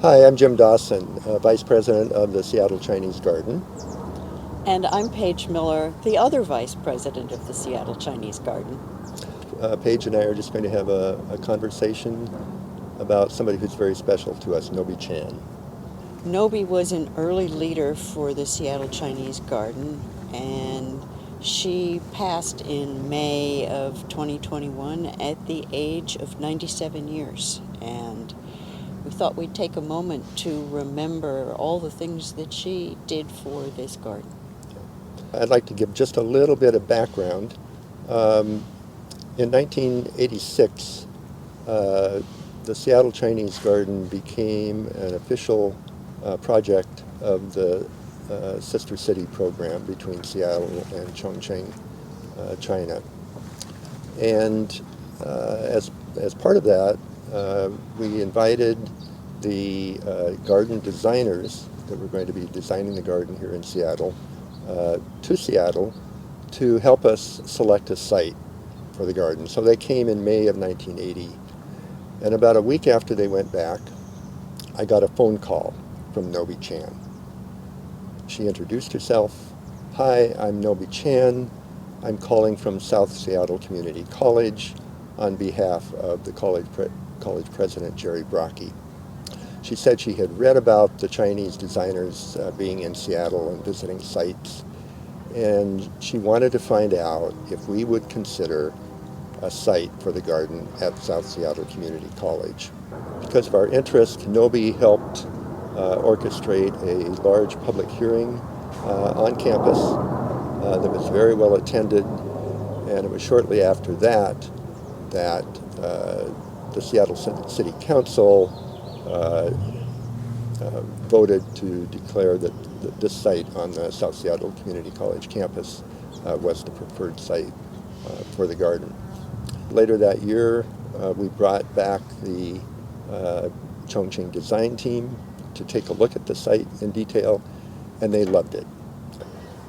Hi, I'm Jim Dawson, Vice President of the Seattle Chinese Garden. And I'm Paige Miller, the other Vice President of the Seattle Chinese Garden. Paige and I are just going to have a conversation about somebody who's very special to us, Nobie Chan. Nobie was an early leader for the Seattle Chinese Garden, and she passed in May of 2021 at the age of 97 years. And we thought we'd take a moment to remember all the things that she did for this garden. I'd like to give just a little bit of background. In 1986, the Seattle Chinese Garden became an official project of the Sister City program between Seattle and Chongqing, China. And as part of that, we invited the garden designers that were going to be designing the garden here in Seattle to Seattle to help us select a site for the garden. So they came in May of 1980. And about a week after they went back, I got a phone call from Nobie Chan. She introduced herself. Hi, I'm Nobie Chan. I'm calling from South Seattle Community College on behalf of the college president, Jerry Brocky. She said she had read about the Chinese designers being in Seattle and visiting sites, and she wanted to find out if we would consider a site for the garden at South Seattle Community College. Because of our interest, Nobie helped orchestrate a large public hearing on campus that was very well attended, and it was shortly after that that the Seattle City Council voted to declare that this site on the South Seattle Community College campus was the preferred site for the garden. Later that year, we brought back the Chongqing design team to take a look at the site in detail, and they loved it.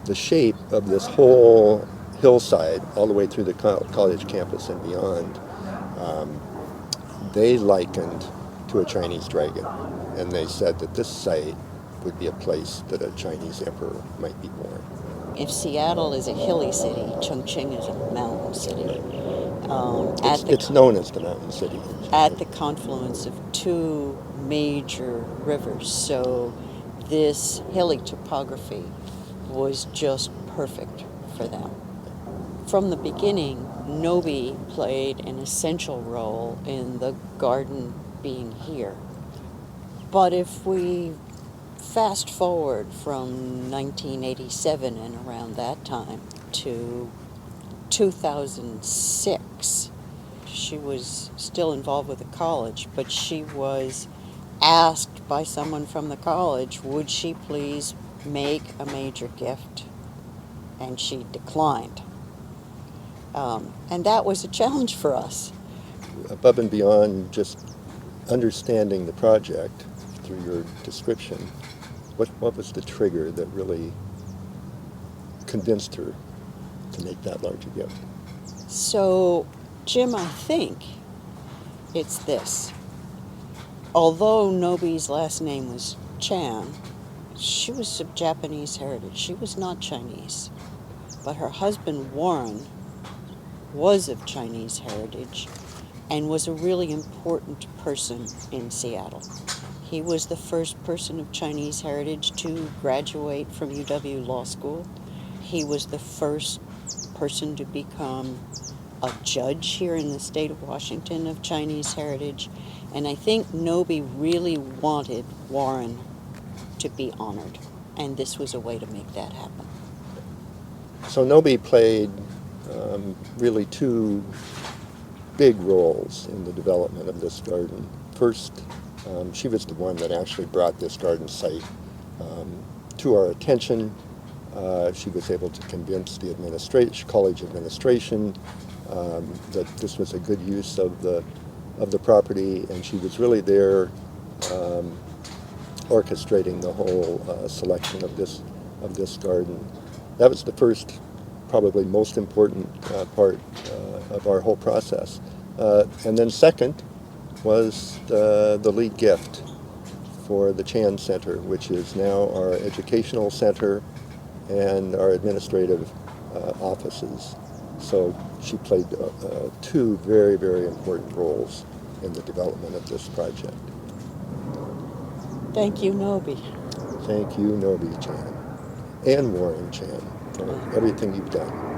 The shape of this whole hillside, all the way through the college campus and beyond, they likened to a Chinese dragon. And they said that this site would be a place that a Chinese emperor might be born. If Seattle is a hilly city, Chongqing is a mountain city. It's known as the Mountain City. At the confluence of two major rivers, so this hilly topography was just perfect for them. From the beginning, Nobie played an essential role in the garden being here. But if we fast forward from 1987 and around that time to 2006, she was still involved with the college, but she was asked by someone from the college, would she please make a major gift? And she declined. And that was a challenge for us. Above and beyond just understanding the project through your description, what was the trigger that really convinced her to make that larger gift? So, Jim, I think it's this. Although Nobie's last name was Chan, she was of Japanese heritage. She was not Chinese. But her husband, Warren, was of Chinese heritage and was a really important person in Seattle. He was the first person of Chinese heritage to graduate from UW Law School. He was the first person to become a judge here in the state of Washington of Chinese heritage. And I think Nobie really wanted Warren to be honored. And this was a way to make that happen. So Nobie played really two big roles in the development of this garden. First, she was the one that actually brought this garden site to our attention. She was able to convince the college administration that this was a good use of the property, and she was really there orchestrating the whole selection of this garden. That was the first, probably most important part of our whole process. And then second was the lead gift for the Chan Center, which is now our educational center and our administrative offices. So she played two very, very important roles in the development of this project. Thank you, Nobie. Thank you, Nobie Chan, and Warren Chan, for everything you've done.